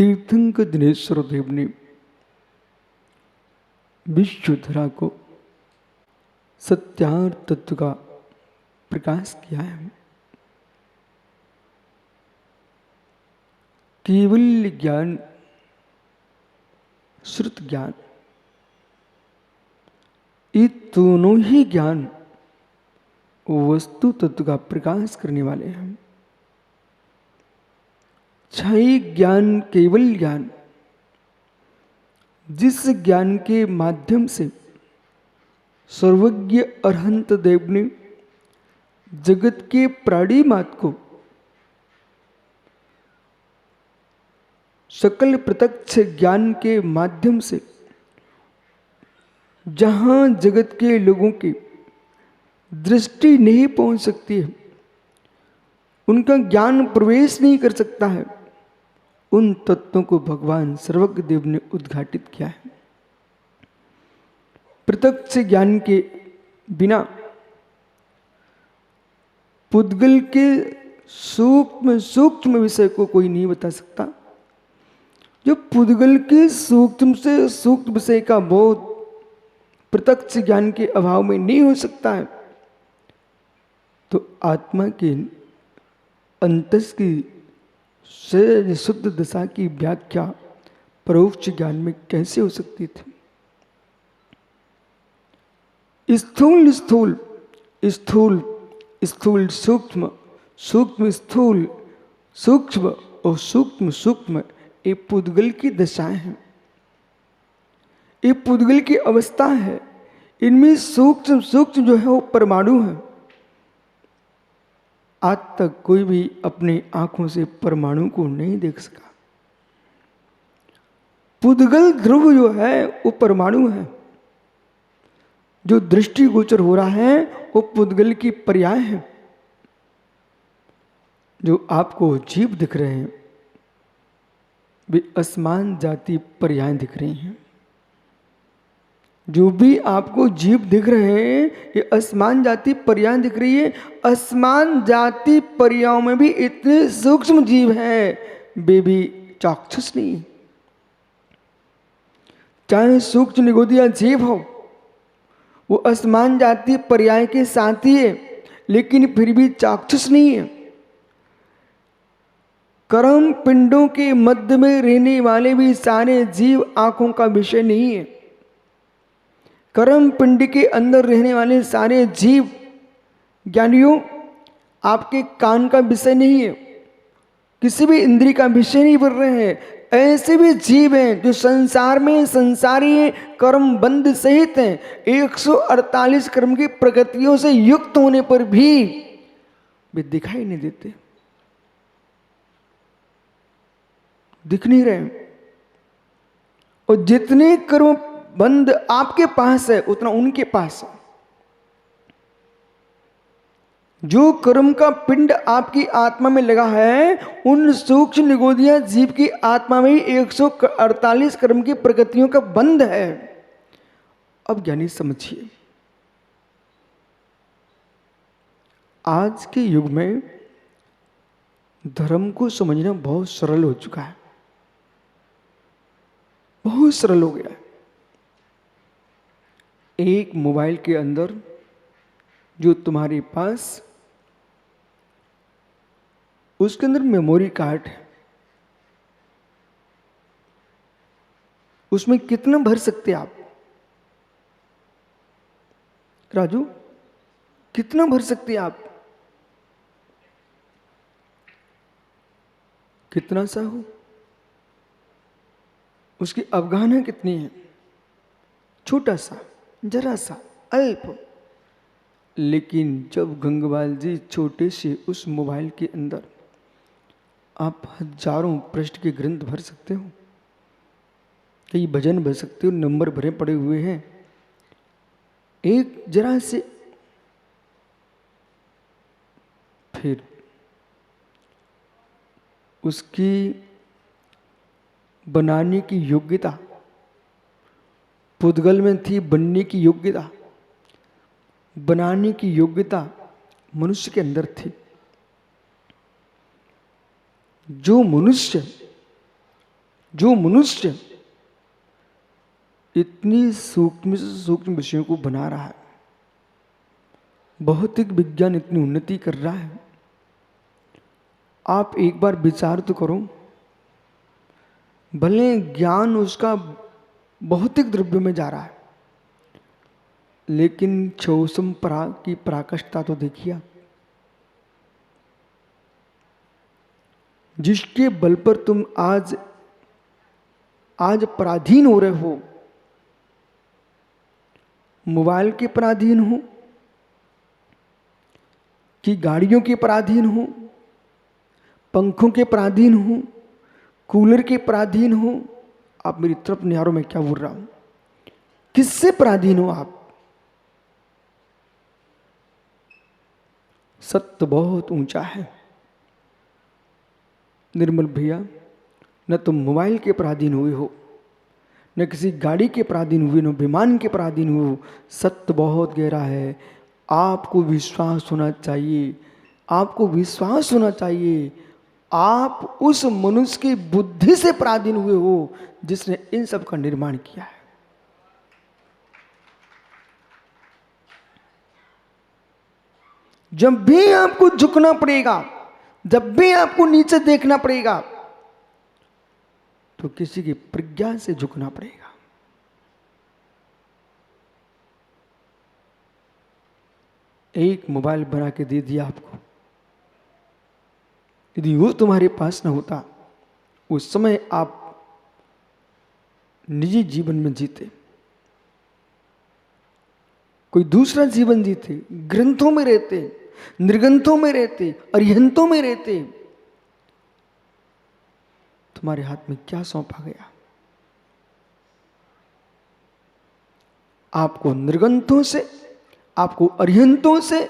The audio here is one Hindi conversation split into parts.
तीर्थंकर दिनेश्वर देव ने विश्वधरा को सत्यार्थ तत्व का प्रकाश किया है। केवल ज्ञान, श्रुत ज्ञान, ये दोनों ही ज्ञान वस्तु तत्व का प्रकाश करने वाले हैं। चाहे ज्ञान केवल ज्ञान, जिस ज्ञान के माध्यम से सर्वज्ञ अरहंत देव ने जगत के प्राणी मात्र को सकल प्रत्यक्ष ज्ञान के माध्यम से जहां जगत के लोगों की दृष्टि नहीं पहुंच सकती है, उनका ज्ञान प्रवेश नहीं कर सकता है, उन तत्वों को भगवान सर्वज्ञ देव ने उद्घाटित किया है। प्रत्यक्ष ज्ञान के बिना पुद्गल के सूक्ष्म सूक्ष्म विषय को कोई नहीं बता सकता। जो पुद्गल के सूक्ष्म से सूक्ष्म विषय का बोध प्रत्यक्ष ज्ञान के अभाव में नहीं हो सकता है, तो आत्मा के अंतस की सहज शुद्ध दशा की व्याख्या परोक्ष ज्ञान में कैसे हो सकती थी। स्थूल स्थूल, स्थूल स्थूल सूक्ष्म, सूक्ष्म स्थूल, सूक्ष्म और सूक्ष्म सूक्ष्म, ये पुद्गल की दशाएं हैं, ये पुद्गल की अवस्था है। इनमें सूक्ष्म सूक्ष्म जो है वो परमाणु है। आज तक कोई भी अपनी आंखों से परमाणु को नहीं देख सका। पुद्गल ध्रुव जो है वो परमाणु है। जो दृष्टिगोचर हो रहा है वो पुद्गल की पर्याय है। जो आपको जीव दिख रहे हैं वे असमान जाति पर्याय दिख रही हैं। जो भी आपको जीव दिख रहे हैं ये असमान जाति पर्याय दिख रही है। असमान जाति पर्यायों में भी इतने सूक्ष्म जीव हैं, वे भी चाक्षुष नहीं। चाहे सूक्ष्म निगोदिया जीव हो, वो असमान जाति पर्याय के साथी है, लेकिन फिर भी चाक्षुष नहीं है। कर्म पिंडों के मध्य में रहने वाले भी सारे जीव आंखों का विषय नहीं है। कर्म पिंड के अंदर रहने वाले सारे जीव ज्ञानियों आपके कान का विषय नहीं है, किसी भी इंद्रिय का विषय नहीं बन रहे हैं। ऐसे भी जीव हैं जो संसार में संसारी कर्म बंध सहित हैं। 148 कर्म की प्रकृतियों से युक्त होने पर भी वे दिखाई नहीं देते, दिख नहीं रहे। और जितने कर्म बंध आपके पास है उतना उनके पास है। जो कर्म का पिंड आपकी आत्मा में लगा है, उन सूक्ष्म निगोदिया जीव की आत्मा में 148 कर्म की प्रकृतियों का बंध है। अब ज्ञानी समझिए, आज के युग में धर्म को समझना बहुत सरल हो चुका है, बहुत सरल हो गया है। एक मोबाइल के अंदर जो तुम्हारे पास, उसके अंदर मेमोरी कार्ड है, उसमें कितना भर सकते आप? राजू, कितना भर सकते आप? कितना सा हो? उसकी अवगाहना कितनी है? छोटा सा, जरा सा, अल्प। लेकिन जब गंगवाल जी छोटे से उस मोबाइल के अंदर आप हजारों पृष्ठ के ग्रंथ भर सकते हो, कई भजन भर सकते हो, नंबर भरे पड़े हुए हैं। एक जरा से फिर उसकी बनाने की योग्यता पुद्गल में थी, बनने की योग्यता, बनाने की योग्यता मनुष्य के अंदर थी। जो मनुष्य जो मनुष्य इतनी सूक्ष्म से सूक्ष्म विषयों को बना रहा है, भौतिक विज्ञान इतनी उन्नति कर रहा है, आप एक बार विचार तो करो, भले ज्ञान उसका भौतिक द्रव्य में जा रहा है, लेकिन क्षौसम पराग की पराकाष्ठता तो देखिए आप। जिसके बल पर तुम आज पराधीन हो रहे हो, मोबाइल के पराधीन हो कि गाड़ियों के पराधीन हो, पंखों के पराधीन हो, कूलर के पराधीन हो, आप मेरी तरफ निहारो, मैं क्या बोल रहा हूं, किससे पराधीन हो आप? सत्य बहुत ऊंचा है निर्मल भैया। न तुम मोबाइल के पराधीन हुए हो, न किसी गाड़ी के पराधीन हुए, न विमान के पराधीन हुए। सत्य बहुत गहरा है। आपको विश्वास होना चाहिए, आपको विश्वास होना चाहिए। आप उस मनुष्य की बुद्धि से पराधीन हुए हो जिसने इन सब का निर्माण किया है। जब भी आपको झुकना पड़ेगा, जब भी आपको नीचे देखना पड़ेगा, तो किसी की प्रज्ञा से झुकना पड़ेगा। एक मोबाइल बना के दे दिया आपको, यदि वो तुम्हारे पास न होता, उस समय आप निजी जीवन में जीते, कोई दूसरा जीवन जीते, ग्रंथों में रहते, निर्ग्रंथों में रहते, अरिहंतों में रहते। तुम्हारे हाथ में क्या सौंपा गया? आपको निर्ग्रंथों से, आपको अरिहंतों से,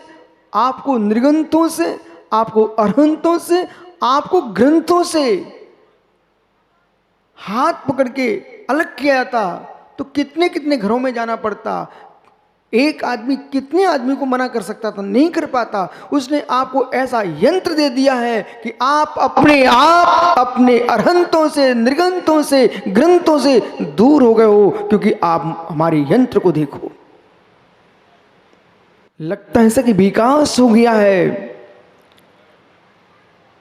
आपको निर्ग्रंथों से, आपको अरहंतों से, आपको ग्रंथों से हाथ पकड़ के अलग किया जाता तो कितने कितने घरों में जाना पड़ता। एक आदमी कितने आदमी को मना कर सकता था, नहीं कर पाता। उसने आपको ऐसा यंत्र दे दिया है कि आप अपने अरहंतों से, निर्गंथों से, ग्रंथों से दूर हो गए हो, क्योंकि आप हमारे यंत्र को देखो। लगता है ऐसा कि विकास हो गया है।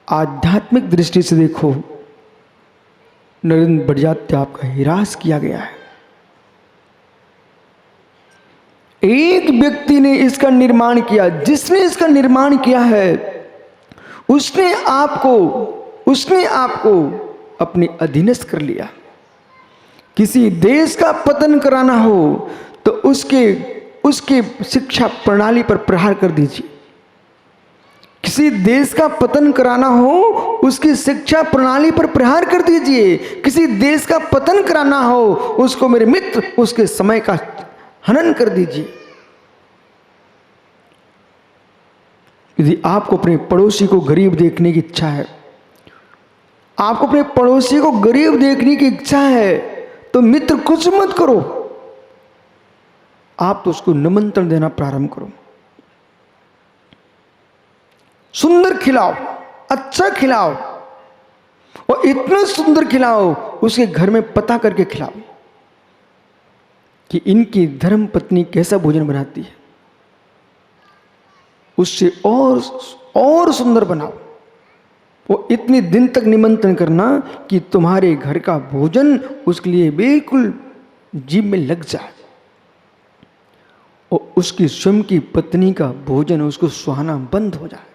आध्यात्मिक दृष्टि से देखो, नरेंद्र बड़जात्या आपका हिरास किया गया है। एक व्यक्ति ने इसका निर्माण किया, जिसने इसका निर्माण किया है उसने आपको अपने अधीनस्थ कर लिया। किसी देश का पतन कराना हो तो उसके शिक्षा प्रणाली पर प्रहार कर दीजिए। किसी देश का पतन कराना हो उसकी शिक्षा प्रणाली पर प्रहार कर दीजिए। किसी देश का पतन कराना हो उसको, मेरे मित्र, उसके समय का हनन कर दीजिए। यदि आपको अपने पड़ोसी को गरीब देखने की इच्छा है, आपको अपने पड़ोसी को गरीब देखने की इच्छा है, तो मित्र कुछ मत करो, आप तो उसको निमंत्रण देना प्रारंभ करो। सुंदर खिलाओ, अच्छा खिलाओ, और इतना सुंदर खिलाओ उसके घर में पता करके खिलाओ कि इनकी धर्म पत्नी कैसा भोजन बनाती है, उससे और सुंदर बनाओ। वो इतने दिन तक निमंत्रण करना कि तुम्हारे घर का भोजन उसके लिए बिल्कुल जीभ में लग जाए, और उसकी स्वयं की पत्नी का भोजन उसको सुहाना बंद हो जाए।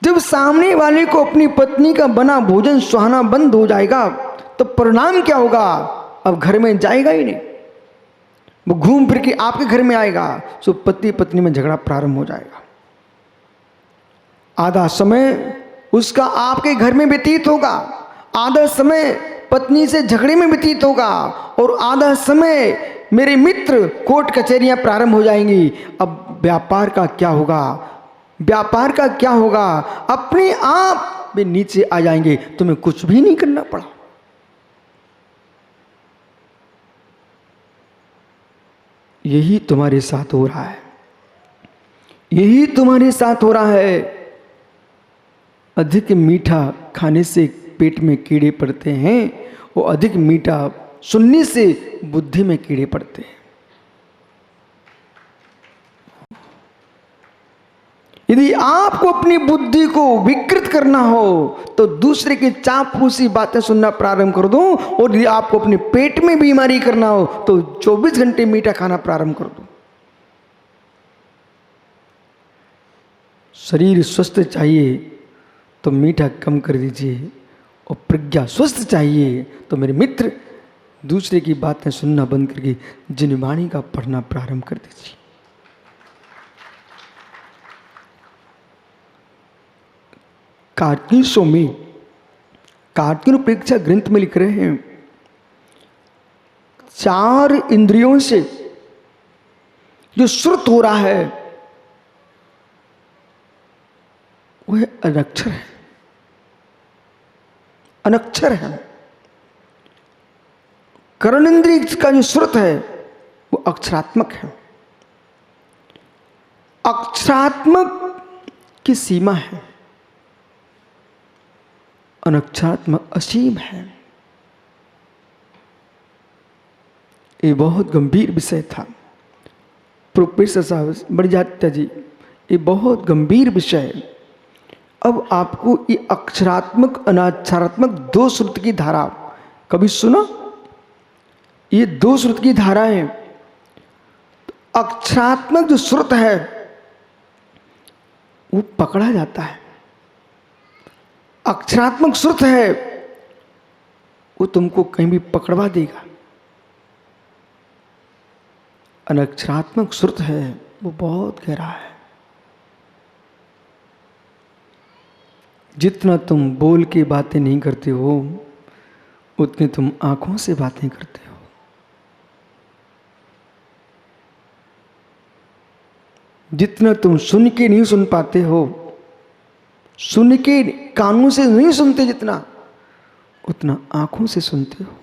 जब सामने वाले को अपनी पत्नी का बना भोजन सुहाना बंद हो जाएगा तो परिणाम क्या होगा? अब घर में जाएगा ही नहीं, वो घूम फिर के आपके घर में आएगा, सो पति पत्नी में झगड़ा प्रारंभ हो जाएगा। आधा समय उसका आपके घर में व्यतीत होगा, आधा समय पत्नी से झगड़े में व्यतीत होगा, और आधा समय मेरे मित्र कोर्ट कचहरियां प्रारंभ हो जाएंगी। अब व्यापार का क्या होगा? व्यापार का क्या होगा? अपने आप वे नीचे आ जाएंगे, तुम्हें कुछ भी नहीं करना पड़ा। यही तुम्हारे साथ हो रहा है, यही तुम्हारे साथ हो रहा है। अधिक मीठा खाने से पेट में कीड़े पड़ते हैं, वो अधिक मीठा सुनने से बुद्धि में कीड़े पड़ते हैं। यदि आपको अपनी बुद्धि को विकृत करना हो तो दूसरे की चापलूसी बातें सुनना प्रारंभ कर दो, और यदि आपको अपने पेट में बीमारी करना हो तो 24 घंटे मीठा खाना प्रारंभ कर दो। शरीर स्वस्थ चाहिए तो मीठा कम कर दीजिए, और प्रज्ञा स्वस्थ चाहिए तो मेरे मित्र दूसरे की बातें सुनना बंद करके जिनवाणी का पढ़ना प्रारंभ कर दीजिए। कार्तिक स्वामी कार्तिक परीक्षा ग्रंथ में लिख रहे हैं, 4 इंद्रियों से जो श्रुत हो रहा है वह अनक्षर है, अनक्षर है। कर्णेंद्रिय का जो श्रुत है वो अक्षरात्मक है। अक्षरात्मक की सीमा है, अनक्षरात्मक असीम है। ये बहुत गंभीर विषय था प्रोफेसर साहब बड़जात्या जी, ये बहुत गंभीर विषय है। अब आपको ये अक्षरात्मक अनाक्षरात्मक 2 श्रुत की धारा कभी सुना? ये 2 श्रुत की धारा है। अक्षरात्मक जो श्रुत है वो पकड़ा जाता है, अक्षरात्मक श्रुत है वो तुमको कहीं भी पकड़वा देगा। अनक्षरात्मक श्रुत है वो बहुत गहरा है। जितना तुम बोल के बातें नहीं करते हो उतनी तुम आंखों से बातें करते हो। जितना तुम सुन के नहीं सुन पाते हो, सुन के कानों से नहीं सुनते जितना, उतना आंखों से सुनते हो।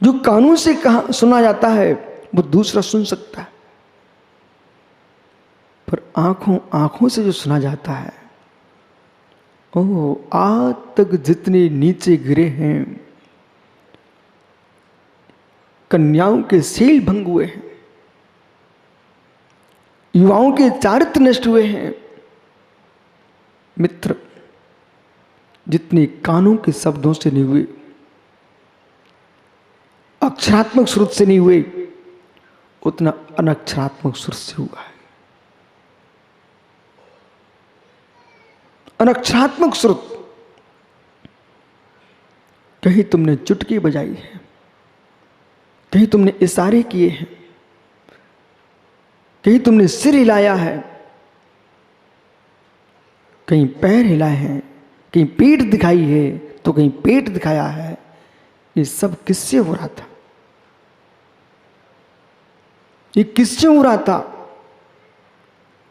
जो कानों से कहा सुना जाता है वो दूसरा सुन सकता है, पर आंखों से जो सुना जाता है, ओ आज तक जितने नीचे गिरे हैं, कन्याओं के शील भंग हुए हैं, युवाओं के चारित्र नष्ट हुए हैं, मित्र जितने कानों के शब्दों से नहीं हुए, अक्षरात्मक श्रुत से नहीं हुए, उतना अनक्षरात्मक श्रुत से हुआ है। अनक्षरात्मक श्रुत, कहीं तुमने चुटकी बजाई है, कहीं तुमने इशारे किए हैं, कहीं तुमने सिर हिलाया है, कहीं पैर हिलाए हैं, कहीं पीठ दिखाई है तो कहीं पेट दिखाया है। ये सब किससे हो रहा था? ये किससे हो रहा था?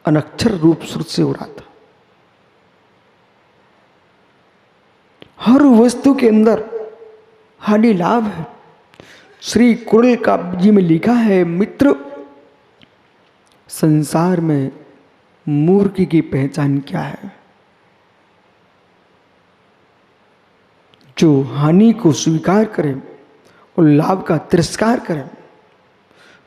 अनक्षर रूप श्रुत से हो रहा था। हर वस्तु के अंदर हानि लाभ है। श्री कुरल काव्य जी में लिखा है, मित्र संसार में मूर्ख की पहचान क्या है? जो हानि को स्वीकार करे और लाभ का तिरस्कार करे।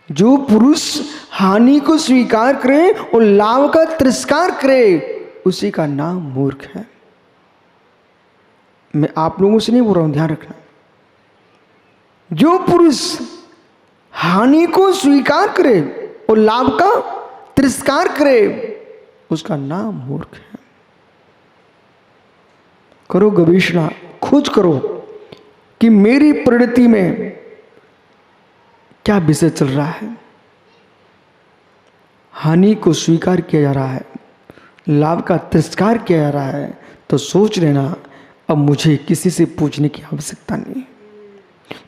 जो पुरुष हानि को स्वीकार करे और लाभ का तिरस्कार करे उसी का नाम मूर्ख है। मैं आप लोगों से नहीं बोल रहा हूं, ध्यान रखना। जो पुरुष हानि को स्वीकार करे और लाभ का तिरस्कार करे उसका नाम मूर्ख है। करो गवेषणा, खोज करो कि मेरी परिणति में क्या विषय चल रहा है। हानि को स्वीकार किया जा रहा है, लाभ का तिरस्कार किया जा रहा है, तो सोच लेना अब मुझे किसी से पूछने की आवश्यकता नहीं।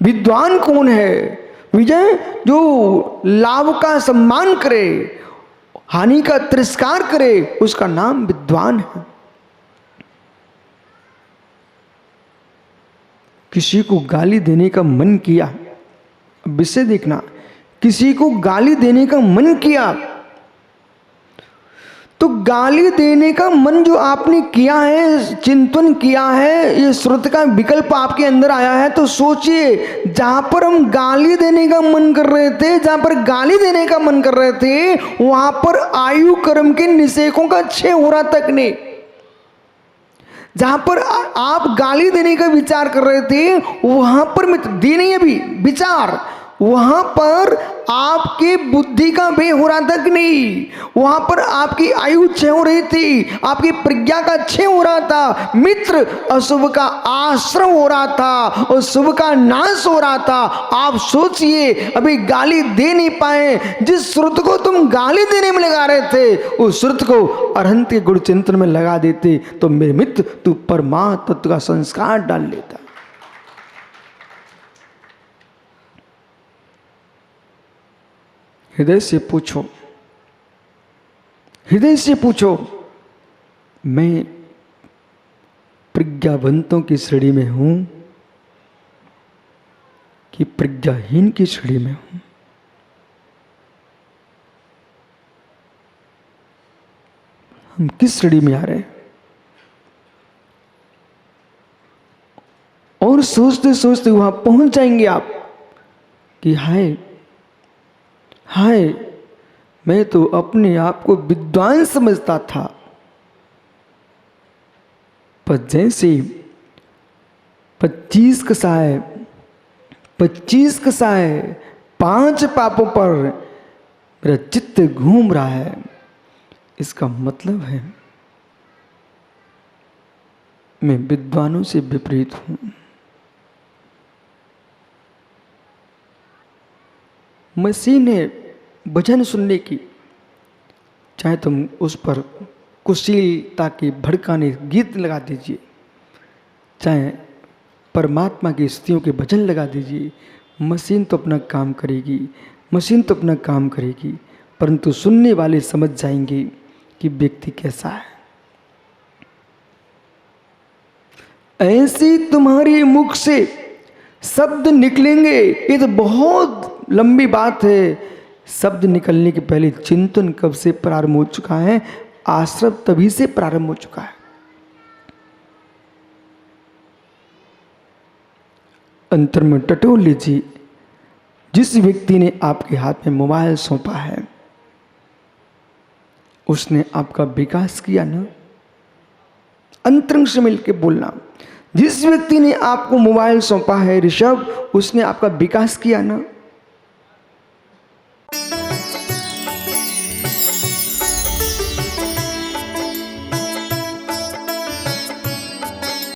विद्वान कौन है? विजय जो लाभ का सम्मान करे, हानि का तिरस्कार करे, उसका नाम विद्वान है। किसी को गाली देने का मन किया, विषय देखना, किसी को गाली देने का मन किया तो गाली देने का मन जो आपने किया है, चिंतन किया है, ये श्रुत का विकल्प आपके अंदर आया है, तो सोचिए जहां पर हम गाली देने का मन कर रहे थे, जहां पर गाली देने का मन कर रहे थे, वहां पर आयु कर्म के निषेकों का क्षय हो रहा तक नहीं। जहां पर आप गाली देने का विचार कर रहे थे, वहां पर मित्र दी नहीं अभी विचार, वहां पर आपकी बुद्धि का व्यय हो रहा था कि नहीं, वहां पर आपकी आयु क्षय हो रही थी, आपकी प्रज्ञा का क्षय हो रहा था मित्र, अशुभ का आश्रम हो रहा था और शुभ का नाश हो रहा था। आप सोचिए अभी गाली दे नहीं पाए, जिस श्रुत को तुम गाली देने में लगा रहे थे, उस श्रुत को अरहंत के गुण चिंतन में लगा देते तो मेरे मित्र तू परमात्म तत्व का संस्कार डाल लेता। हृदय से पूछो, हृदय से पूछो, मैं प्रज्ञावंतों की श्रेणी में हूं कि प्रज्ञाहीन की श्रेणी में हूं? हम किस श्रेणी में आ रहे हैं? और सोचते सोचते वहां पहुंच जाएंगे आप कि हाय हाय, मैं तो अपने आप को विद्वान समझता था, पर जैसे 25 कसाय 5 पापों पर मेरा चित्त घूम रहा है, इसका मतलब है मैं विद्वानों से विपरीत हूं। मशीन है भजन सुनने की, चाहे तुम उस पर कुशीलता के भड़काने गीत लगा दीजिए, चाहे परमात्मा की स्त्रियों के भजन लगा दीजिए, मशीन तो अपना काम करेगी, मशीन तो अपना काम करेगी, परंतु सुनने वाले समझ जाएंगे कि व्यक्ति कैसा है। ऐसी तुम्हारी मुख से शब्द निकलेंगे, ये तो बहुत लंबी बात है। शब्द निकलने के पहले चिंतन कब से प्रारंभ हो चुका है, आश्रव तभी से प्रारंभ हो चुका है। अंतर में टटोल लीजिए, जिस व्यक्ति ने आपके हाथ में मोबाइल सौंपा है उसने आपका विकास किया ना? अंतरंग से मिलकर बोलना, जिस व्यक्ति ने आपको मोबाइल सौंपा है ऋषभ, उसने आपका विकास किया ना?